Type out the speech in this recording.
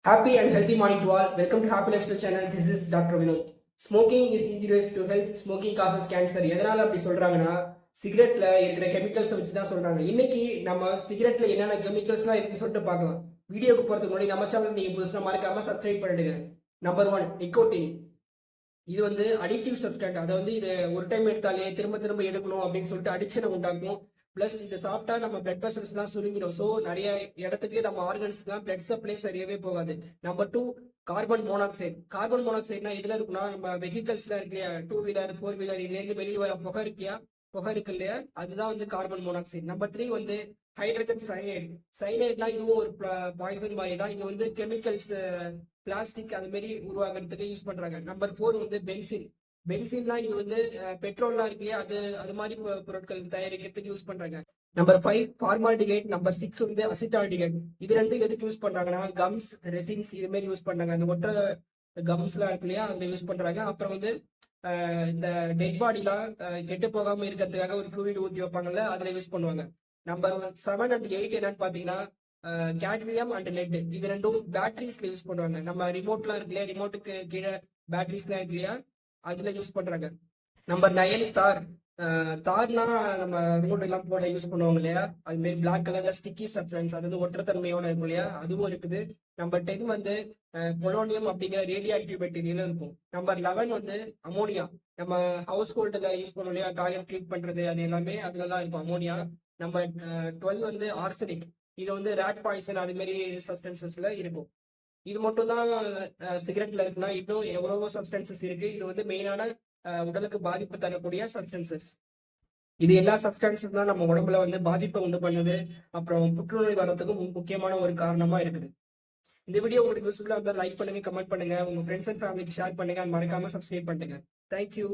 Happy and healthy morning to all. Welcome to Happy Lifestyle channel. This is Dr. Vinod. Smoking is injurious to health. Smoking causes cancer. எதனால அப்படி சொல்றாங்கன்னா சிகரெட்ல இருக்கிற chemicals வச்சு தான் சொல்றாங்க. இன்னைக்கு நம்ம சிகரெட்ல என்னென்ன கெமிக்கல்ஸ்லாம் இருக்குன்னு சொல்லிட்டு பார்க்கலாம். வீடியோக்கு போறதுக்கு முன்னாடி நம்ம சேனல் நீங்க புதுசா மறக்காம சப்ஸ்கிரைப் பண்ணிடுங்க. Number 1 nicotine. இது வந்து அடிக்டிவ் சப்ஸ்டன்ட். அதை வந்து இதை ஒரு டைம் எடுத்தாலே திரும்ப திரும்ப எடுக்கணும் அப்படின்னு சொல்லிட்டு அடிக்ஷனை உண்டாக்கும். பிளஸ் இதை சாப்பிட்டா நம்ம பிளட் வெசல்ஸ் தான் சுருங்கிடும். ஸோ நிறைய இடத்துக்கு நம்ம ஆர்கன்ஸ்க்குலாம் பிளட் சப்ளை சரியாவே போகாது. Number 2 carbon monoxide. கார்பன் மோனாக்சைடுனா இதுல இருக்குன்னா நம்ம வெஹிக்கல்ஸ்லாம் இருக்கு இல்லையா, 2 வீலர் 4 வீலர், இதுல இருந்து வெளியே வர புகை இருக்கு இல்லையா, அதுதான் வந்து கார்பன் மோனாக்சைடு. நம்பர் 3 வந்து ஹைட்ரஜன் சைனைடு. சைனைட்னா இதுவும் ஒரு பாய்சன் மாதிரி தான். இது வந்து கெமிக்கல்ஸ் பிளாஸ்டிக் அது மாதிரி உருவாக்குறதுக்கு யூஸ் பண்றாங்க. நம்பர் 4 வந்து பென்சின். பென்சின்லாம் இது வந்து பெட்ரோல்லாம் இருக்கு இல்லையா, அது மாதிரி பொருட்கள் தயாரிக்கிறதுக்கு யூஸ் பண்றாங்க. Number 5 formaldehyde. நம்பர் 6 வந்து அசிட்டால்டிகைட். இது ரெண்டும் எதுக்கு யூஸ் பண்றாங்கன்னா கம்ஸ் ரெசின்ஸ் இது மாதிரி யூஸ் பண்றாங்க. அந்த ஒற்ற கம்ஸ்லாம் இருக்கு இல்லையா, அதுல யூஸ் பண்றாங்க. அப்புறம் வந்து இந்த டெட் பாடிலாம் கெட்டு போகாம இருக்கிறதுக்காக ஒரு ஃப்ளூயிட் ஊற்றி வைப்பாங்கல்ல, அதுல யூஸ் பண்ணுவாங்க. நம்பர் 7 அண்ட் 8 என்னன்னு பாத்தீங்கன்னா கேட்மியம் அண்ட் லெட். இது ரெண்டும் பேட்டரிஸ்ல யூஸ் பண்ணுவாங்க. நம்ம ரிமோட்லாம் இருக்கு இல்லையா, ரிமோட்டுக்கு கீழே பேட்டரிஸ்லாம் இருக்கு இல்லையா, அதுல யூஸ் பண்றாங்க. நம்பர் 9 தார். தார்னா நம்ம ரோடு எல்லாம் போட யூஸ் பண்ணுவாங்க இல்லையா, அது மாதிரி பிளாக் கலர்ல ஸ்டிக்கி சப்ஸ்டன்ஸ், அது வந்து ஒற்றத்தன்மையோட இருக்கும் இல்லையா, அதுவும் இருக்குது. நம்பர் 10 வந்து பொலோனியம் அப்படிங்கிற ரேடியோ ஆக்டிவ் மெட்டீரியலும் இருக்கும். நம்பர் 11 வந்து அமோனியா. நம்ம ஹவுஸ் ஹோல்டுல யூஸ் பண்ணுவோம் இல்லையா, டாய்லெட் கிளீன் பண்றது அது எல்லாமே அதுலலாம் இருக்கும் அமோனியா. நம்பர் 12 வந்து ஆர்சனிக். இது வந்து ரேட் பாய்சன் அது மாதிரி சப்ஸ்டன்சஸ்ல இருக்கும். இது மட்டும் தான் சிகரெட்ல இருக்குன்னா இன்னும் எவ்வளவோ சப்ஸ்டன்சஸ் இருக்கு. இது வந்து மெயினான உடலுக்கு பாதிப்பு தரக்கூடிய சப்ஸ்டன்சஸ். இது எல்லா சப்ஸ்டன்ஸும் தான் நம்ம உடம்புல வந்து பாதிப்பை உண்டு பண்ணுது. அப்புறம் புற்றுநோய் வர்றதுக்கும் முக்கியமான ஒரு காரணமா இருக்குது. இந்த வீடியோ உங்களுக்கு யூஸ்ஃபுல்லா இருந்தால் லைக் பண்ணுங்க, கமெண்ட் பண்ணுங்க, உங்க ஃப்ரெண்ட்ஸ் அண்ட் ஃபேமிலிக்கு ஷேர் பண்ணுங்க, மறக்காம சப்ஸ்கிரைப் பண்ணுங்க. தேங்க்யூ.